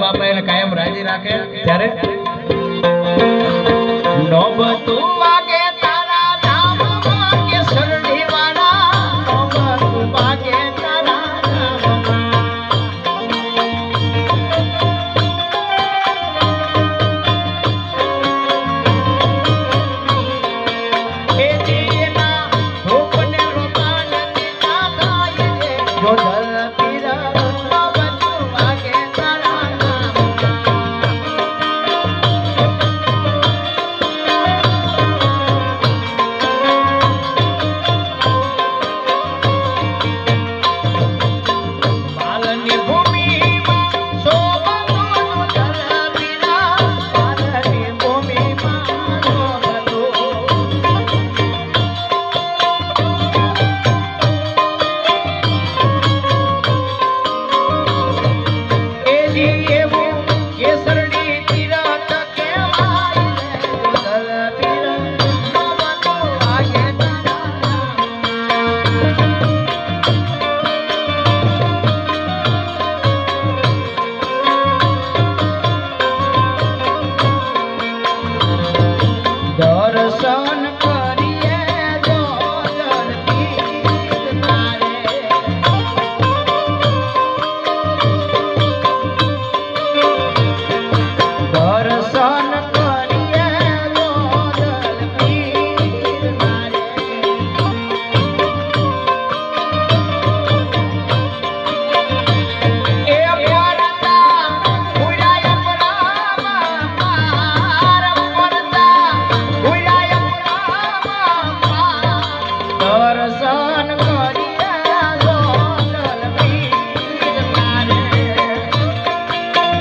બાપા એને કાયમ રાજી રાખે ત્યારે નોબતું વાગે તારા ધામમાં કે સરડી વાળા નોબતું વાગે તારા ધામમાં એ જીના રૂપને રૂપાને દાદાએ જો ધર પીરા નોબતું વાગે તારા દર્શન કરી